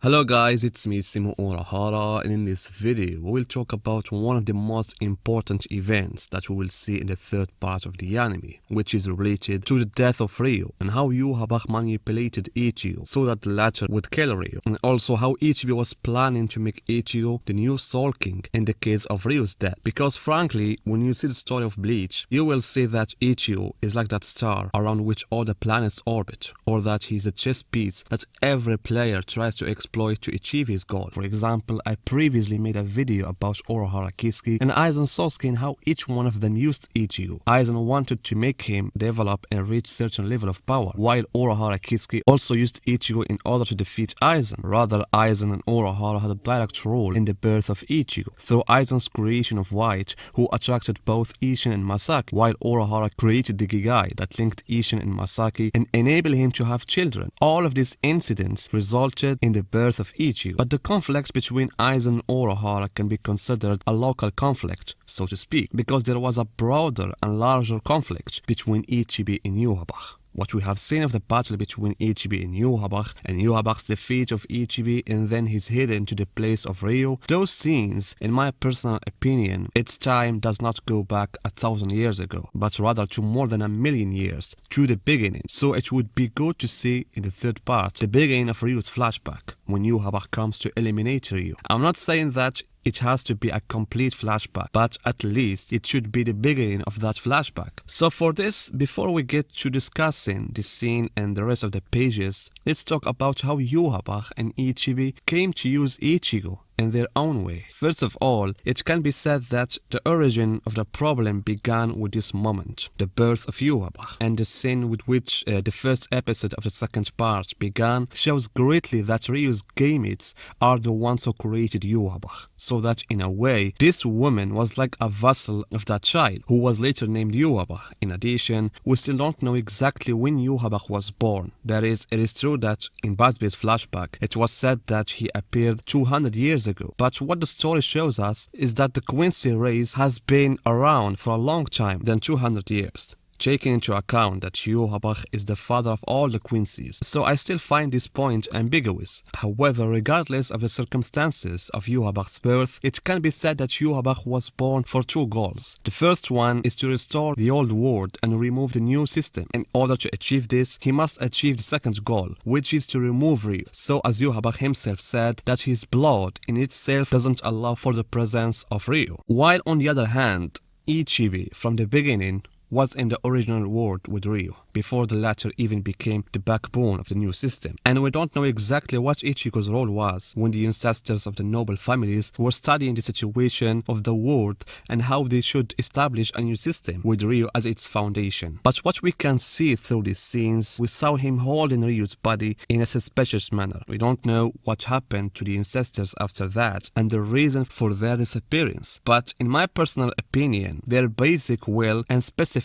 Hello guys, it's me Simo Urahara, and in this video we will talk about one of the most important events that we will see in the third part of the anime, which is related to the death of REIO and how Yhwach manipulated Ichigo so that the latter would kill REIO, and also how Ichibei was planning to make Ichigo the new Soul King in the case of REIO's death. Because frankly, when you see the story of BLEACH, you will see that Ichigo is like that star around which all the planets orbit, or that he's a chess piece that every player tries to exploit to achieve his goal. For example, I previously made a video about Urahara Kiski and Aizen Sasuke and how each one of them used Ichigo. Aizen wanted to make him develop and reach certain level of power, while Urahara Kiski also used Ichigo in order to defeat Aizen. Rather, Aizen and Urahara had a direct role in the birth of Ichigo through Aizen's creation of White, who attracted both Isshin and Masaki, while Urahara created the Gigai that linked Isshin and Masaki and enabled him to have children. All of these incidents resulted in the birth of Ichigo, but the conflict between Aizen and Urahara can be considered a local conflict, so to speak, because there was a broader and larger conflict between Ichibei and Yhwach. What we have seen of the battle between Ichibei and Yhwach's defeat of Ichibei and then his hidden to the place of REIO, those scenes, in my personal opinion, its time does not go back 1,000 years ago, but rather to more than 1,000,000 years, to the beginning. So it would be good to see in the third part the beginning of REIO's flashback, when Yhwach comes to eliminate REIO. I'm not saying that it has to be a complete flashback, but at least it should be the beginning of that flashback. So for this, before we get to discussing the scene and the rest of the pages, let's talk about how Yhwach and Ichibei came to use Ichigo in their own way. First of all, it can be said that the origin of the problem began with this moment, the birth of Yhwach, and the scene with which the first episode of the second part began shows greatly that REIO's gamemates are the ones who created Yhwach, so that in a way, this woman was like a vassal of that child, who was later named Yhwach. In addition, we still don't know exactly when Yhwach was born. That is, it is true that in Busby's flashback, it was said that he appeared 200 years ago. But what the story shows us is that the Quincy race has been around for a long time, than 200 years. Taking into account that Yhwach is the father of all the Quincy's. So I still find this point ambiguous. However, regardless of the circumstances of Yhwach's birth, it can be said that Yhwach was born for two goals. The first one is to restore the old world and remove the new system. In order to achieve this, he must achieve the second goal, which is to remove REIO. So as Yhwach himself said, that his blood in itself doesn't allow for the presence of REIO. While on the other hand, Ichibei from the beginning was in the original world with REIO, before the latter even became the backbone of the new system. And we don't know exactly what Ichigo's role was when the ancestors of the noble families were studying the situation of the world and how they should establish a new system with REIO as its foundation. But what we can see through these scenes, we saw him holding REIO's body in a suspicious manner. We don't know what happened to the ancestors after that and the reason for their disappearance. But in my personal opinion, their basic will, and specifically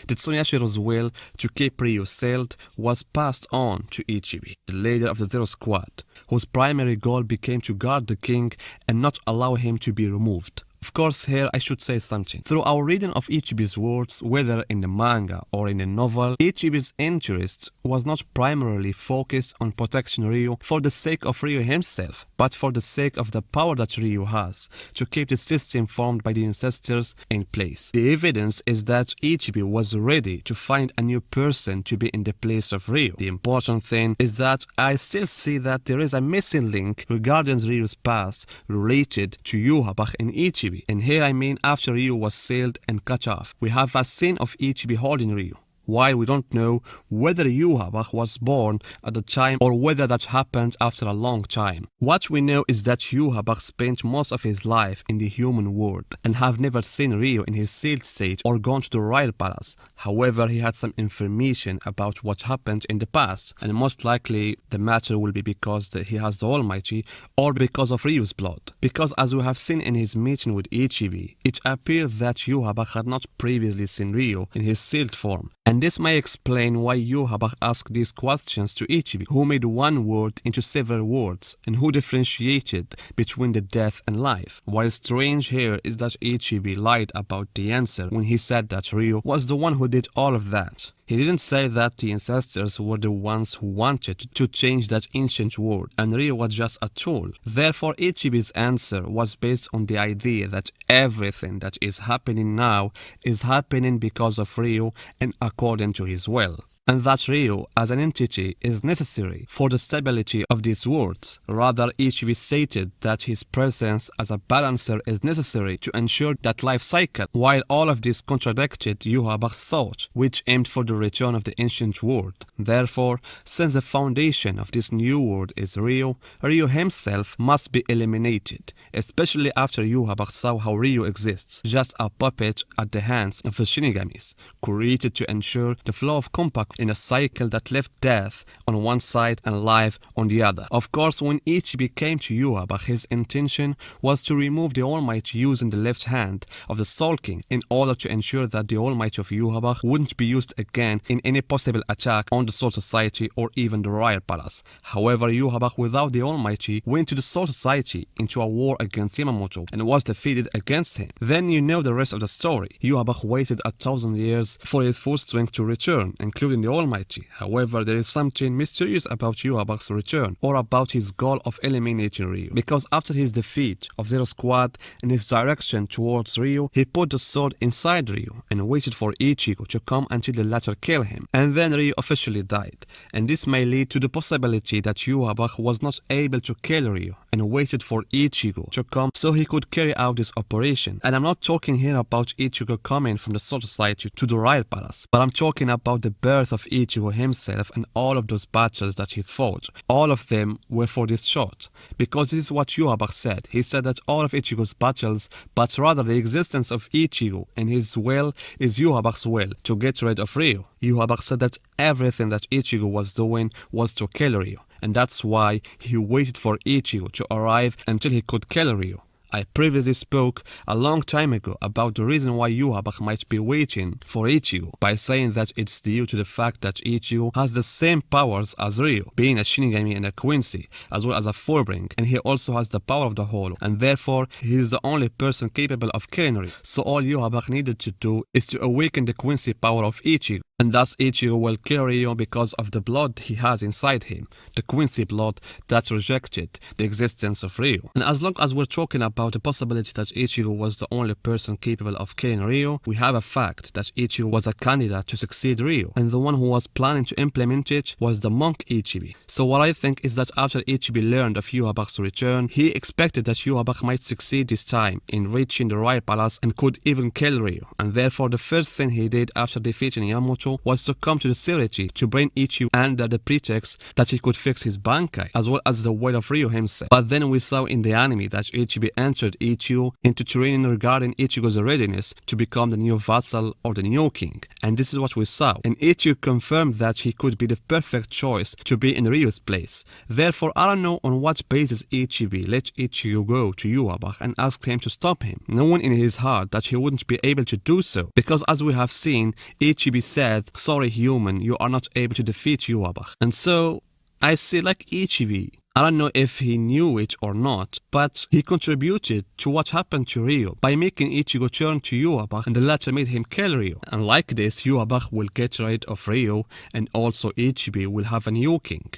the Tsuneyashiro's will to keep REIO sealed, was passed on to Ichibei, the leader of the Zero Squad, whose primary goal became to guard the king and not allow him to be removed. Of course, here I should say something. Through our reading of Ichibei's words, whether in the manga or in the novel, Ichibei's interest was not primarily focused on protecting REIO for the sake of REIO himself, but for the sake of the power that REIO has to keep the system formed by the ancestors in place. The evidence is that Ichibei was ready to find a new person to be in the place of REIO. The important thing is that I still see that there is a missing link regarding REIO's past related to Yhwach and Ichibei. And here I mean after REIO was sealed and cut off. We have a scene of Ichibei holding REIO, while we don't know whether Yhwach was born at the time or whether that happened after a long time. What we know is that Yhwach spent most of his life in the human world and have never seen REIO in his sealed state or gone to the royal palace. However, he had some information about what happened in the past, and most likely the matter will be because he has the Almighty or because of REIO's blood. Because as we have seen in his meeting with Ichibei, it appeared that Yhwach had not previously seen REIO in his sealed form. And this may explain why Yhwach asked these questions to Ichibei, who made one word into several words and who differentiated between the death and life. What is strange here is that Ichibei lied about the answer when he said that REIO was the one who did all of that. He didn't say that the ancestors were the ones who wanted to change that ancient world, and REIO was just a tool. Therefore, Ichibeis Answer was based on the idea that everything that is happening now is happening because of REIO and according to his will. And that REIO as an entity is necessary for the stability of these worlds. Rather, Ichibei stated that his presence as a balancer is necessary to ensure that life cycle, while all of this contradicted Yhwach's thought, which aimed for the return of the ancient world. Therefore, since the foundation of this new world is REIO, REIO himself must be eliminated, especially after Yhwach saw how REIO exists, just a puppet at the hands of the Shinigamis, created to ensure the flow of compact in a cycle that left death on one side and life on the other. Of course, when Ichibei came to Yhwach, his intention was to remove the All Might using the left hand of the Soul King in order to ensure that the All Might of Yhwach wouldn't be used again in any possible attack on the Soul Society or even the Royal Palace. However, Yhwach without the Almighty went to the Soul Society into a war against Yamamoto and was defeated against him. Then you know the rest of the story. Yhwach waited 1,000 years for his full strength to return, including the Almighty. However, there is something mysterious about Yhwach's return, or about his goal of eliminating REIO, because after his defeat of Zero Squad and his direction towards REIO, he put the sword inside REIO and waited for Ichigo to come until the latter killed him, and then REIO officially died. And this may lead to the possibility that Yhwach was not able to kill REIO and waited for Ichigo to come so he could carry out this operation. And I'm not talking here about Ichigo coming from the Soul Society to the Royal Palace, but I'm talking about the birth of Ichigo himself and all of those battles that he fought. All of them were for this shot, because this is what Yhwach said. He said that all of Ichigo's battles, but rather the existence of Ichigo and his will is Yhwach's will to get rid of REIO. Yhwach said that everything that Ichigo was doing was to kill REIO, and that's why he waited for Ichigo to arrive until he could kill REIO. I previously spoke a long time ago about the reason why Yhwach might be waiting for Ichigo, by saying that it's due to the fact that Ichigo has the same powers as REIO, being a Shinigami and a Quincy, as well as a Fullbring, and he also has the power of the Hollow, and therefore he is the only person capable of killing REIO. So all Yhwach needed to do is to awaken the Quincy power of Ichigo, and thus Ichigo will kill REIO because of the blood he has inside him, the Quincy blood that rejected the existence of REIO. And as long as we're talking about the possibility that Ichigo was the only person capable of killing REIO, we have a fact that Ichigo was a candidate to succeed REIO, and the one who was planning to implement it was the monk Ichibei. So what I think is that after Ichibei learned of Yhwach's return, he expected that Yhwach might succeed this time in reaching the Royal Palace and could even kill REIO, and therefore the first thing he did after defeating Yamamoto was to come to the city to bring Ichigo under the pretext that he could fix his Bankai, as well as the will of REIO himself. But then we saw in the anime that Ichibei entered Ichigo into training regarding Ichigo's readiness to become the new vassal or the new king, and this is what we saw. And Ichigo confirmed that he could be the perfect choice to be in REIO's place. Therefore, I don't know on what basis Ichibei let Ichigo go to Yhwach and asked him to stop him, knowing in his heart that he wouldn't be able to do so, because as we have seen, Ichibei said, "Sorry human, you are not able to defeat Yhwach." And so I say, like Ichibei, I don't know if he knew it or not, but he contributed to what happened to REIO by making Ichigo turn to Yhwach, and the latter made him kill REIO. And like this, Yhwach will get rid of REIO, and also Ichibei will have a new king.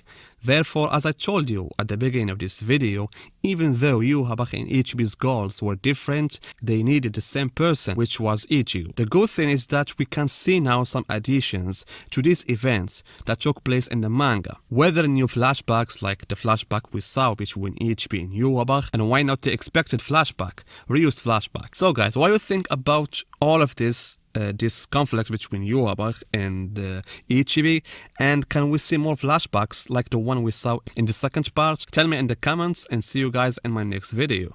Therefore, as I told you at the beginning of this video, even though Yhwach and Ichibei's goals were different, they needed the same person, which was Ichigo. The good thing is that we can see now some additions to these events that took place in the manga, whether new flashbacks like the flashback we saw between Ichibei and Yhwach, and why not the expected flashback, REIO's flashback. So guys, what do you think about all of this conflict between Yhwach and Ichibei, and can we see more flashbacks like the one we saw in the second part? Tell me in the comments, and see you guys in my next video.